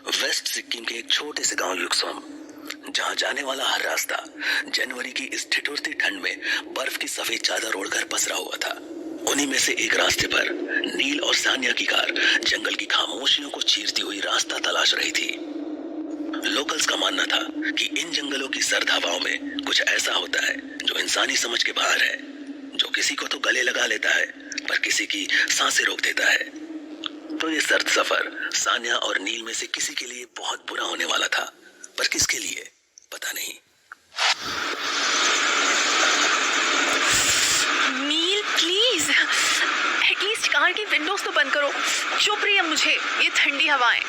Waste Sikkim के एक छोटे से गांव युक्सोम, जहां जाने वाला हर रास्ता जनवरी की इस ठिठुरती ठंड में बर्फ की सफेद चादर ओढ़कर पसरा हुआ था। उन्हीं में से एक रास्ते पर नील और सानिया की कार जंगल की खामोशियों को चीरती हुई रास्ता तलाश रही थी। लोकल्स का मानना था कि इन जंगलों की सर्द हवाओं में कुछ ऐसा होता है जो इंसानी समझ के बाहर है, जो किसी को तो गले लगा लेता है पर किसी की सांसें रोक देता है। तो ये सर्द सफर सानिया और नील में से किसी के लिए बहुत बुरा होने वाला था, पर किसके लिए पता नहीं। नील प्लीज एटलीस्ट कार की विंडोज तो बंद करो। शो प्रिय मुझे ये ठंडी हवाएं।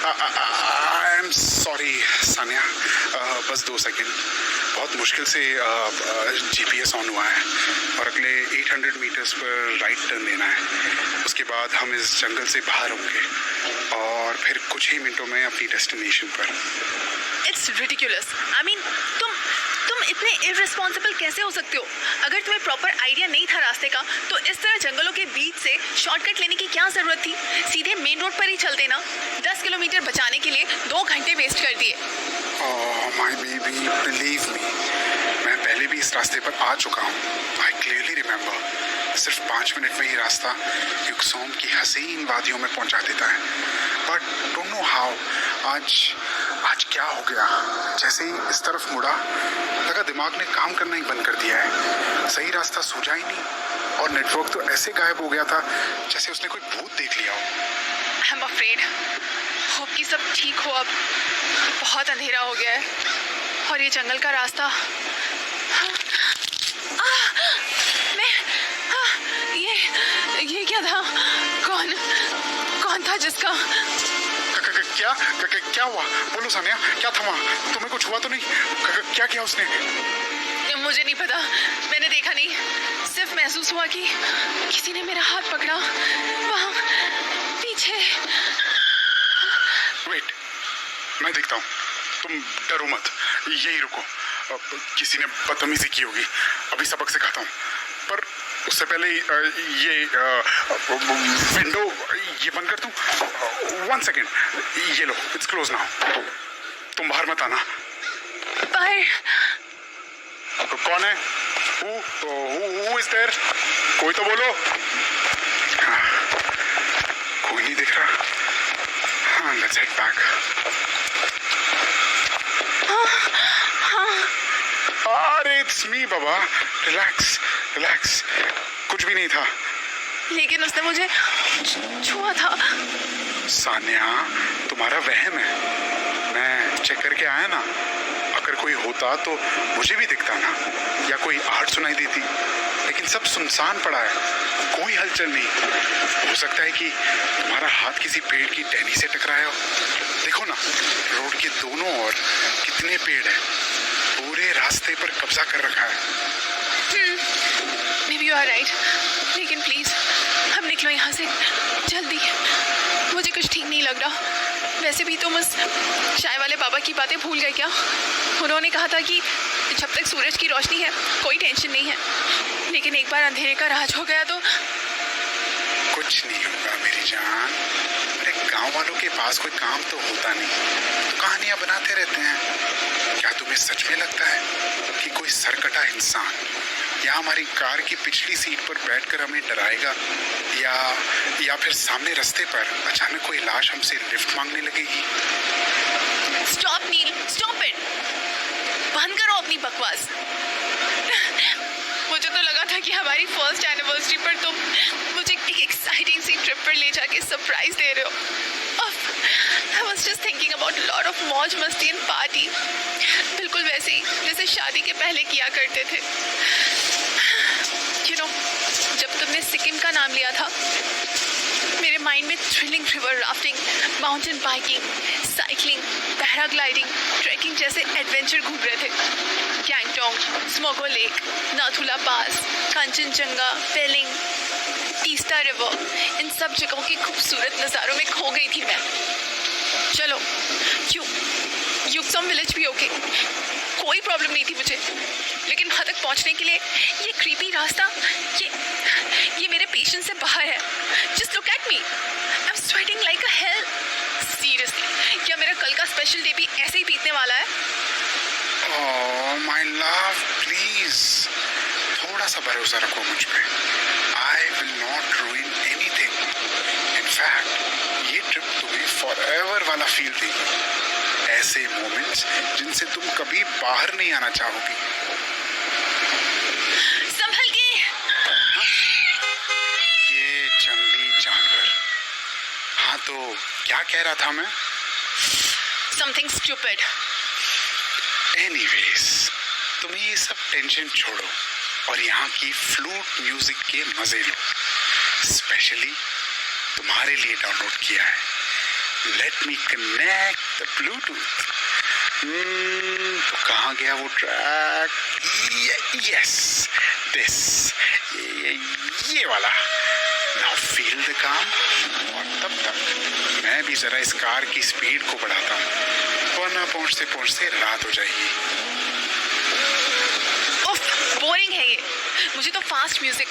आई एम सॉरी सानिया, बस 2 सेकेंड। बहुत मुश्किल से जीपीएस ऑन हुआ है और अगले 800 मीटर्स पर राइट टर्न लेना है। उसके बाद हम इस जंगल से बाहर होंगे और फिर कुछ ही मिनटों में अपनी डेस्टिनेशन पर। It's ridiculous. आई मीन तुम इतने इररिस्पॉन्सिबल कैसे हो सकते हो? अगर तुम्हें प्रॉपर आइडिया नहीं था रास्ते का तो इस तरह जंगलों के बीच से शॉर्टकट लेने की क्या जरूरत थी? सीधे मेन रोड पर ही चल देना। 10 किलोमीटर बचाने के लिए 2 घंटे वेस्ट कर दिए। Oh my baby, believe me, मैं पहले भी इस रास्ते पर आ चुका हूँ। I clearly remember. सिर्फ 5 मिनट में ही रास्ता युक्सोम की हसीन वादियों में पहुँचा देता है। बट डोंट नो हाउ आज क्या हो गया। जैसे ही इस तरफ मुड़ा लगा दिमाग ने काम करना ही बंद कर दिया है। सही रास्ता सूझा ही नहीं और नेटवर्क तो ऐसे गायब हो गया था जैसे उसने कोई भूत देख लिया हो। I am afraid. होप कि सब ठीक हो। अब बहुत अंधेरा हो गया है और ये जंगल का रास्ता ये क्या था? कौन था जिसका? क्या हुआ? बोलो सानिया, क्या था वहाँ? तुम्हें कुछ हुआ तो नहीं? क्या किया उसने? मुझे नहीं पता, मैंने देखा नहीं। सिर्फ महसूस हुआ कि किसी ने मेरा हाथ पकड़ा वहाँ पीछे। वेट, मैं देखता हूँ। तुम डरो मत, यही रुको। किसी ने बदतमीजी की होगी। अभी सबक सिखाता हूँ, पर उससे पहले ये विंडो ये बंद कर दूं। 1 सेकेंड, ये लो, इट्स क्लोज नाउ। तुम बाहर मत आना। पर कौन है? Who is there? कोई तो बोलो। कोई नहीं दिख रहा। हाँ, let's head back. अरे it's me बाबा, relax, कुछ भी नहीं था। लेकिन उसने मुझे छुआ था। सानिया, तुम्हारा वहम है। मैं चेक करके आया ना। अगर कोई होता तो मुझे भी दिखता ना, या कोई आहट सुनाई देती। लेकिन सब सुनसान पड़ा है, कोई हलचल नहीं। हो सकता है कि तुम्हारा हाथ किसी पेड़ की टहनी से टकराया हो। देखो ना, रोड के दोनों ओर कितने पेड़ हैं। पूरे रास्ते पर कब्जा कर रखा है। Maybe you are right. लेकिन प्लीज हम निकलो यहाँ से जल्दी। मुझे कुछ ठीक नहीं लग रहा। वैसे भी तुम उस चाय वाले बाबा की बातें भूल गए क्या? उन्होंने कहा था कि जब तक सूरज की रोशनी है कोई टेंशन नहीं है, लेकिन एक बार अंधेरे का राज हो गया तो कुछ नहीं होगा मेरी जान। अरे गांव वालों के पास कोई काम तो होता नहीं, तो कहानियां बनाते रहते हैं। क्या तुम्हें सच में लगता है कि कोई सरकटा इंसान या हमारी कार की पिछली सीट पर बैठकर हमें डराएगा, या फिर सामने रास्ते पर अचानक कोई लाश हमसे लिफ्ट मांगने लगेगी? Stop Neel, stop it. बंद करो अपनी बकवास। मुझे तो लगा था कि हमारी फर्स्ट एनिवर्सरी पर तुम मुझे एक एक्साइटिंग सी ट्रिप पर ले जाके सरप्राइज दे रहे हो। I was just thinking about a lot of मौज मस्ती एंड पार्टी, बिल्कुल वैसे ही जैसे शादी के पहले किया करते थे। You know, जब तुमने सिक्किम का नाम लिया था मेरे माइंड में thrilling river rafting, mountain biking, cycling, paragliding, trekking जैसे एडवेंचर घूम रहे थे। Gangtok, Tsomgo lake, Nathula pass, Kanchenjunga, Pelling, Teesta river, इन सब जगहों के खूबसूरत नज़ारों में खो गई थी मैं। चलो युक्सोम विलेज भी ओके, कोई प्रॉब्लम नहीं थी मुझे, लेकिन वहाँ तक पहुँचने के लिए ये क्रीपी रास्ता, ये मेरे पेशेंस से बाहर है। Just look at me, I am sweating like a hello. Seriously, क्या मेरा कल का स्पेशल डे भी ऐसे ही बीतने वाला है? ओह माय लव, प्लीज थोड़ा सा भरोसा रखो मुझ पे। I will not रूइन anything. In fact ये ट्रिप तुम्हें फॉरएवर वाला फील देगी। ऐसे मोमेंट्स जिनसे तुम कभी बाहर नहीं आना चाहोगी। संभल के। ये जंगली जानवर। हाँ तो क्या कह रहा था मैं? Something stupid. एनीवेज, तुम ये सब टेंशन छोड़ो और यहाँ की फ्लूट म्यूजिक के मजे लो। स्पेशली तुम्हारे लिए डाउनलोड किया है। Let me connect the Bluetooth. तो कहाँ गया वो ट्रैक? यस, दिस, ये वाला। नाउ फील द काम। और तब तक मैं भी जरा इस कार की स्पीड को बढ़ाता हूँ, वरना पहुँचते पहुँचते रात हो जाएगी। उफ, बोरिंग है ये। मुझे तो फास्ट म्यूजिक,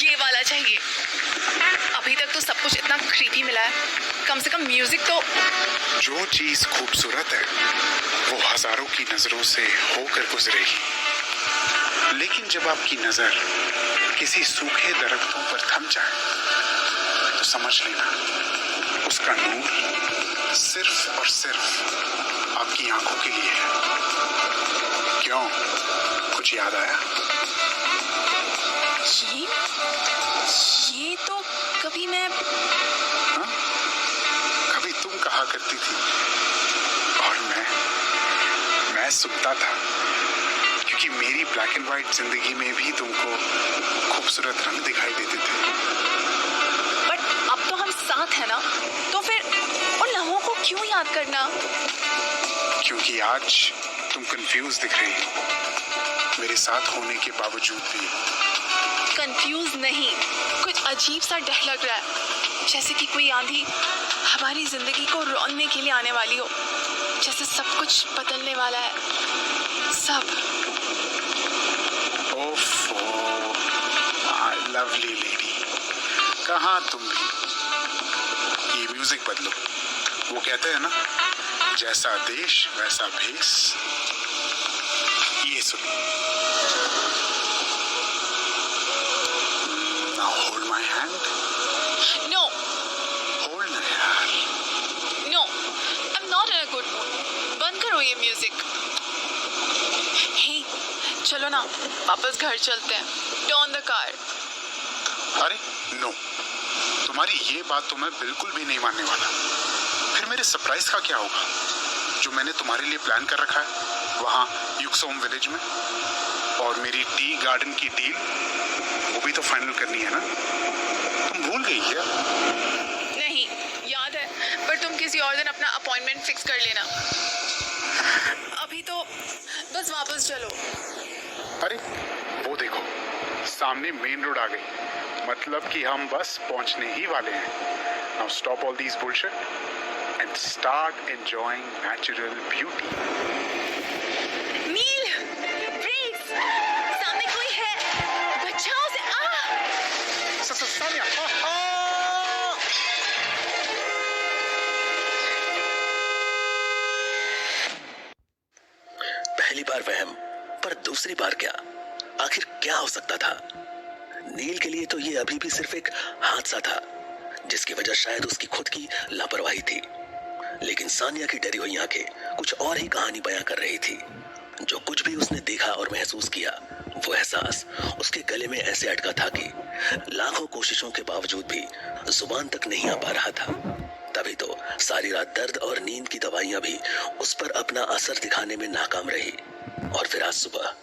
ये वाला चाहिए। अभी तक तो सब कुछ इतना क्रीपी मिला है, कम से कम म्यूजिक तो। जो चीज खूबसूरत है वो हजारों की नजरों से होकर गुजरेगी, लेकिन जब आपकी नजर किसी सूखे दरख्तों पर थम जाए तो समझ लेना उसका नूर सिर्फ और सिर्फ आपकी आंखों के लिए है। क्यों, कुछ याद आया? ये तो कभी मैं। हाँ? कभी तुम कहा करती थी और मैं सुनता था, क्योंकि मेरी ब्लैक एंड व्हाइट जिंदगी में भी तुमको खूबसूरत रंग दिखाई देते थे। बट अब तो हम साथ हैं ना, तो फिर उन लम्हों को क्यों याद करना? क्योंकि आज तुम कंफ्यूज दिख रही हो, मेरे साथ होने के बावजूद भी। कंफ्यूज नहीं, कुछ अजीब सा डर लग रहा है, जैसे कि कोई आंधी हमारी जिंदगी को रौंदने के लिए आने वाली हो, जैसे सब कुछ बदलने वाला है, सब। ओफो, लवली लेडी, कहाँ तुम भी? ये म्यूजिक बदलो। वो कहते हैं ना, जैसा देश वैसा भेष। ये सुनो। Now hold my hand. No, Hold ना यार। no, I'm not in a good mood. बंद करो ये म्यूजिक। हे, चलो ना, वापस घर चलते हैं। Turn the car. अरे नो, तुम्हारी ये बात तो मैं बिल्कुल भी नहीं मानने वाला। फिर मेरे सरप्राइज का क्या होगा, जो मैंने तुम्हारे लिए प्लान कर रखा है वहाँ युक्सोम विलेज में? और मेरी टी गार्डन की डील, वो भी तो फाइनल करनी है ना। तुम भूल गई क्या? नहीं, याद है, पर तुम किसी और दिन अपना अपॉइंटमेंट फिक्स कर लेना। अभी तो बस वापस चलो। अरे वो देखो, सामने मेन रोड आ गई, मतलब कि हम बस पहुंचने ही वाले हैं। Now stop all these bullshit and start enjoying natural beauty. Neel, brakes, सामने कोई है, बचाओ उसे। सानिया, पहली बार वहम, पर दूसरी बार क्या? आखिर क्या हो सकता था? नील के लिए तो ये अभी भी सिर्फ एक हादसा था, जिसकी वजह शायद उसकी खुद की लापरवाही थी। लेकिन सानिया की डरी हुई आंखें कुछ और ही कहानी बयां कर रही थी। जो कुछ भी उसने देखा और महसूस किया, वो एहसास उसके गले में ऐसे अटका था कि लाखों कोशिशों के बावजूद भी जुबान तक नहीं आ पा रहा था। तभी तो सारी रात दर्द और नींद की दवाइयां भी उस पर अपना असर दिखाने में नाकाम रही। और फिर आज सुबह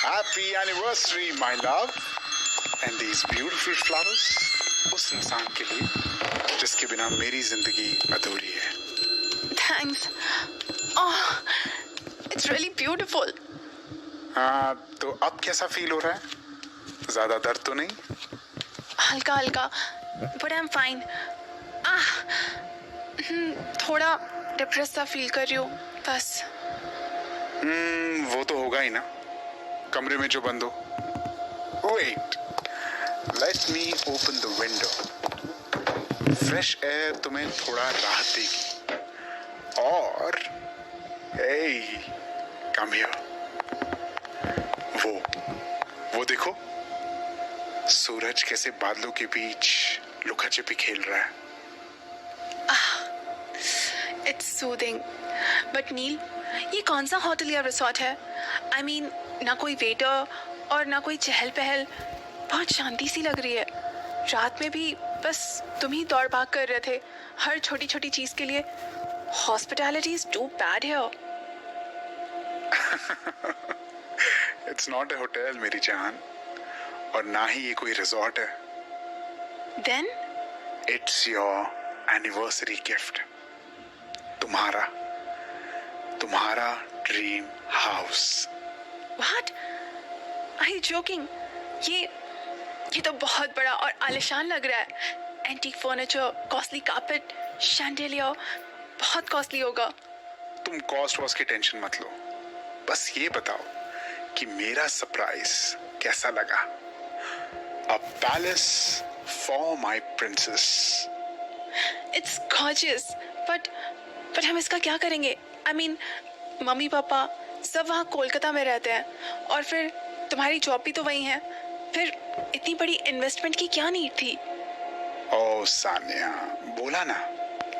happy anniversary my love and these beautiful flowers उस इंसान के लिए जिसके बिना मेरी जिंदगी अधूरी है। Thanks. Oh, it's really beautiful. हाँ, तो अब कैसा फील हो रहा है? ज्यादा दर्द तो नहीं? हल्का हल्का, बट आई एम फाइन। थोड़ा डिप्रेस सा फील कर रही हूँ बस। वो तो होगा ही ना, कमरे में जो बंद हो। Wait, let me open the window. Fresh air तुम्हें थोड़ा राहत देगी। और हे, कम हियर। वो देखो, सूरज कैसे बादलों के बीच लुका छिपी खेल रहा है। It's soothing. बट नील, ये कौन सा होटल या रिसोर्ट है? आई मीन, ना कोई वेटर और ना कोई चहल पहल। बहुत शांति सी लग रही है। रात में भी बस तुम ही दौड़ भाग कर रहे थे हर छोटी छोटी चीज के लिए। Hospitality is too bad here. It's not a hotel मेरी जान, और ना ही ये कोई रिजॉर्ट है। Then it's your anniversary gift. तुम्हारा dream house. What? Are you joking? ये तो बहुत बड़ा और आलीशान लग रहा है। Antique furniture, costly carpet, chandelier, बहुत कॉस्टली होगा। तुम कॉस्ट वॉस्ट की टेंशन मत लो, बस ये बताओ कि मेरा सरप्राइज कैसा लगा। अ palace for my princess. It's gorgeous, but हम इसका क्या करेंगे? आई मीन, मम्मी पापा सब वहाँ कोलकाता में रहते हैं, और फिर तुम्हारी जॉब भी तो वही है। फिर इतनी बड़ी इन्वेस्टमेंट की क्या नीड थी? ओ सानिया, बोला ना,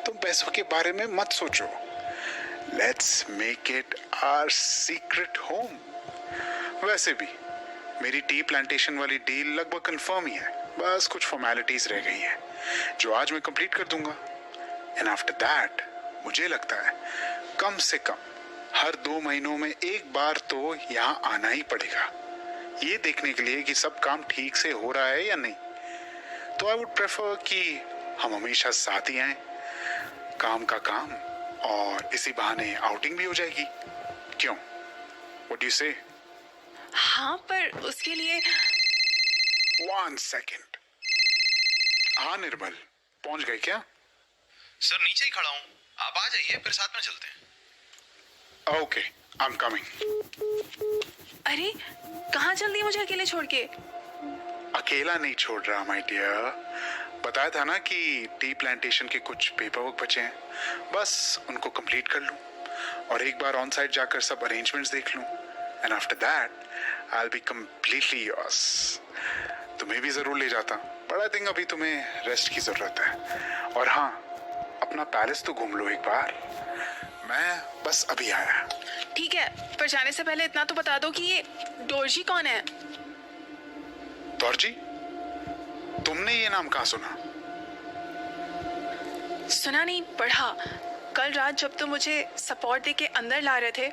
तुम पैसों के बारे में मत सोचो। Let's make it our secret home. वैसे भी मेरी टी प्लांटेशन वाली डील लगभग कंफर्म ही है, बस कुछ फॉर्मेलिटीज रह गई हैं जो आज मैं कंप्लीट कर दूंगा। एंड आफ्टर दैट मुझे लगता है कम से कम हर 2 महीनों में एक बार तो यहाँ आना ही पड़ेगा, ये देखने के लिए कि सब काम ठीक से हो रहा है या नहीं। तो आई वुड प्रेफर कि हम हमेशा साथ ही आए, काम का काम, और इसी बहाने आउटिंग भी हो जाएगी। क्यों? व्हाट डू यू से? हाँ, पर उसके लिए 1 सेकेंड। हाँ निर्मल, पहुंच गए क्या? सर नीचे ही खड़ा हूँ, आप आ जाइए, फिर साथ में चलते हैं। Okay, I am coming. अरे, कहाँ चल दी मुझे अकेले छोड़ के? अकेला नहीं छोड़ रहा माय डियर। बताया था ना कि टी प्लांटेशन के कुछ पेपर वर्क बचे हैं, बस उनको कंप्लीट कर लूं और एक बार ऑन साइट जाकर सब अरेंजमेंट्स देख लूं। And after that I will be completely yours. तुम्हें भी जरूर ले जाता, बट आई थिंक अभी तुम्हें रेस्ट की जरूरत है। और हाँ, अपना पैलेस तो घूम लो एक बार। मैं बस अभी आया। ठीक है, पर जाने से पहले इतना तो बता दो कि ये डोरजी कौन है? दौरजी? तुमने ये नाम कहाँ सुना? सुना नहीं, पढ़ा। कल रात जब तुम मुझे सपोर्ट दे के अंदर ला रहे थे,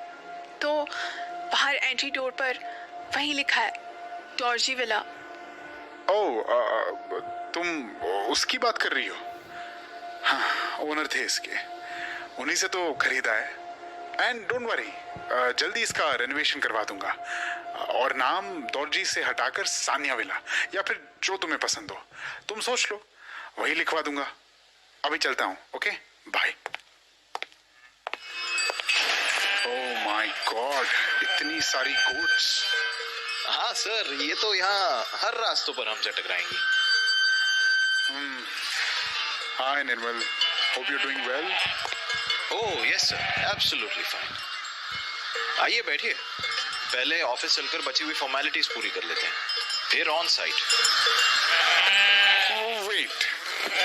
तो बाहर एंट्री डोर पर वहीं लिखा है, डोरजी विला। तुम उसकी बात कर रही हो? हाँ, ओनर थे इसके, उन्हीं से तो खरीदा है। एंड डोंट वरी, जल्दी इसका रेनोवेशन करवा दूंगा, और नाम दौरजी से हटाकर सानिया विला या फिर जो तुम्हें पसंद हो, तुम सोच लो, वही लिखवा दूंगा। अभी चलता हूँ, okay, bye. Oh my god, इतनी सारी गोट्स। हाँ सर, ये तो यहाँ हर रास्तों पर हमसे टकराएंगी। Hi Nirmal, hope you doing well. Oh yes sir, absolutely fine. आइए बैठिए, पहले ऑफिस चलकर बची हुई फॉर्मेलिटीज पूरी कर लेते हैं, फिर ऑन साइट। वेट,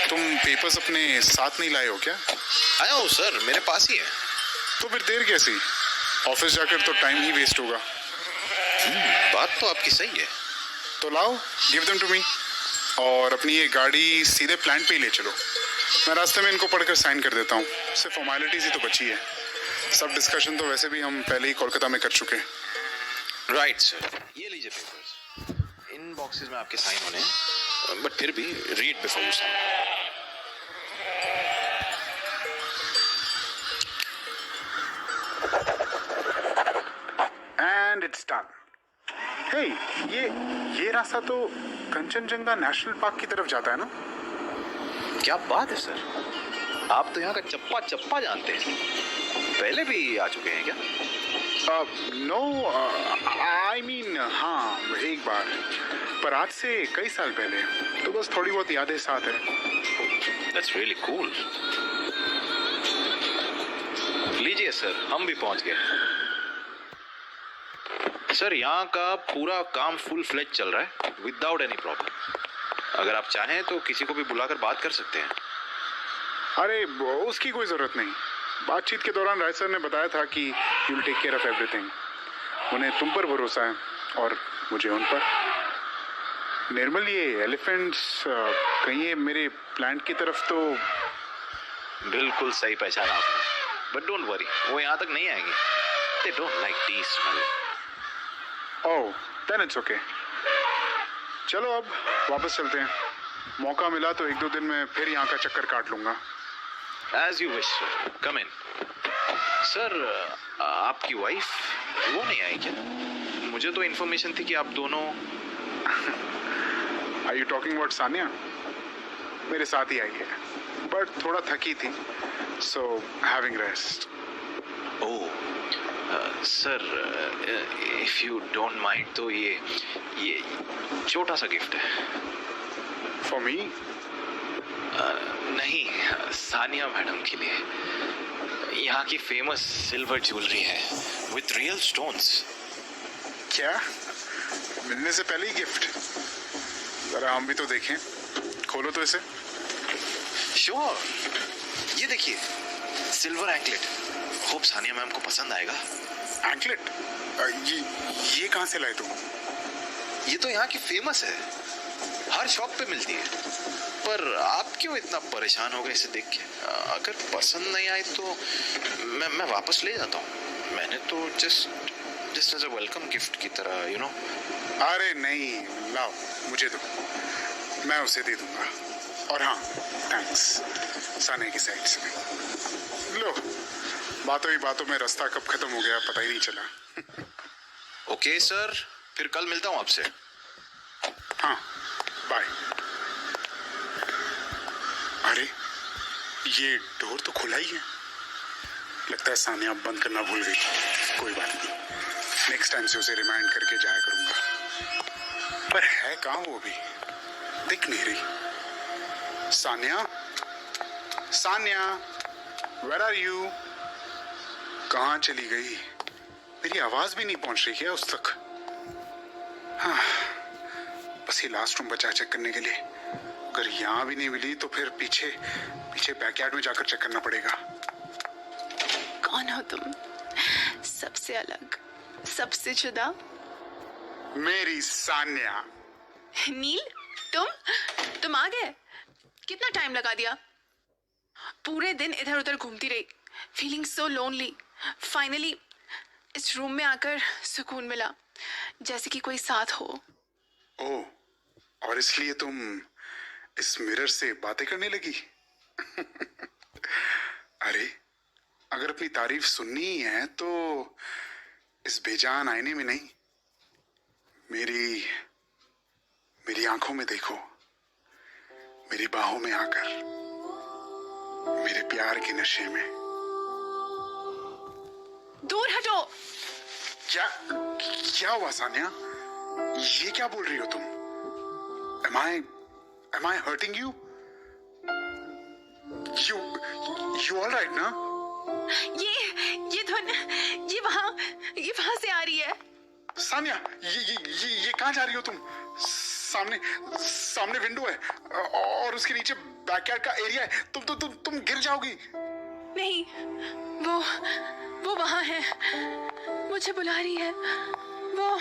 तुम पेपर्स अपने साथ नहीं लाए हो क्या? आया हूँ सर, मेरे पास ही है। तो फिर देर कैसी? ऑफिस जाकर तो टाइम ही वेस्ट होगा। बात तो आपकी सही है। तो लाओ, गिव देम टू मी, और अपनी ये गाड़ी सीधे प्लांट पे ही ले चलो। मैं रास्ते में इनको पढ़कर साइन कर देता हूँ, सिर्फ फॉर्मेलिटीज ही तो बची है। सब डिस्कशन तो वैसे भी हम पहले ही कोलकाता में कर चुके हैं। राइट सर, ये लीजिए पेपर्स, इन बॉक्सेस में आपके साइन होने हैं, बट फिर भी read before you sign. And it's done. Hey, ये रास्ता तो कंचनजंगा नेशनल पार्क की तरफ जाता है ना? क्या बात है सर, आप तो यहाँ का चप्पा चप्पा जानते हैं। पहले भी आ चुके हैं क्या? नो, आई मीन हाँ, एक बार, पर आज से कई साल पहले, तो बस थोड़ी बहुत यादें साथ है। That's really cool. लीजिए सर, हम भी पहुंच गए। सर, यहाँ का पूरा काम फुल फ्लेज चल रहा है विदाउट एनी प्रॉब्लम। अगर आप चाहें तो किसी को भी बुलाकर बात कर सकते हैं। अरे उसकी कोई जरूरत नहीं। बातचीत के दौरान राय सर ने बताया था कि you will take care of everything. उन्हें तुम पर भरोसा है और मुझे उन पर। निर्मल, ये एलिफेंट्स कहीं ये मेरे प्लांट की तरफ तो। बिल्कुल सही पहचाना आपने, बट डोंट वरी, वो यहाँ तक नहीं आएंगे। They don't like tea smell. Oh, then it's okay. चलो अब वापस चलते हैं। मौका मिला तो 1-2 दिन में फिर यहाँ का चक्कर काट लूंगा। As you wish, sir. Come in. Sir, आपकी वाइफ वो नहीं आई क्या? मुझे तो इन्फॉर्मेशन थी कि आप दोनों। Are you talking about Sania? मेरे साथ ही आई है, बट थोड़ा थकी थी, so having rest. Oh, sir, if you don't mind तो ये छोटा सा गिफ्ट है। For me? नहीं, सानिया मैडम के लिए। यहाँ की फेमस सिल्वर ज्वेलरी है विथ रियल स्टोन्स। क्या? मिलने से पहले ही गिफ्ट? जरा हम भी तो देखें। खोलो तो इसे। श्योर, ये देखिए, silver anklet. Hope Sania ma'am को पसंद आएगा। एंकलेट? ये कहाँ से लाए तुम? ये तो यहाँ की फेमस है, हर शॉप पे मिलती है। पर आप क्यों इतना परेशान हो गए इसे देख के? अगर पसंद नहीं आई तो मैं वापस ले जाता हूँ। मैंने तो just as a welcome gift की तरह, यू नो। अरे नहीं, लाओ मुझे दो, मैं उसे दे दूंगा। और हाँ, थैंक्स सानिया की साइड से। लो, बातों ही बातों में रास्ता कब खत्म हो गया पता ही नहीं चला। ओके सर, फिर कल मिलता हूँ आपसे। हाँ, बाय। अरे, ये डोर तो खुला ही है। लगता है सानिया बंद करना भूल गई। कोई बात नहीं, नेक्स्ट टाइम से उसे रिमाइंड करके जाया करूंगा। पर है कहाँ वो भी? दिख नहीं रही। Sania, Sania, where are you? कहाँ चली गई? मेरी आवाज भी नहीं पहुंच रही है उस तक। हाँ, बस ये लास्ट रूम बचा चेक करने के लिए। अगर यहाँ भी नहीं मिली तो फिर पीछे बैकयार्ड में जाकर चेक करना पड़ेगा। कौन हो तुम? सबसे अलग, सबसे जुदा। मेरी सान्या। नील, तुम आ गए? कितना टाइम लगा दिया? पूरे दिन इधर उधर घूमती रही, फीलिंग सो लोनली। फाइनली इस रूम में आकर सुकून मिला, जैसे कि कोई साथ हो। ओह, और इसलिए तुम इस मिरर से बातें करने लगी? अरे, अगर अपनी तारीफ सुननी ही है तो इस बेजान आईने में नहीं, मेरी आंखों में देखो। मेरी बाहों में आकर, मेरे प्यार के नशे में। दूर हटो। क्या हुआ सानिया? ये क्या बोल रही हो तुम? Am I hurting you? You all right ना? ये धुन, ये वहां से आ रही है। सानिया, ये कहाँ जा रही हो तुम? सामने विंडो है और उसके नीचे बैकयार्ड का एरिया है। तुम गिर जाओगी। नहीं, वो वहां है, मुझे बुला रही है। वो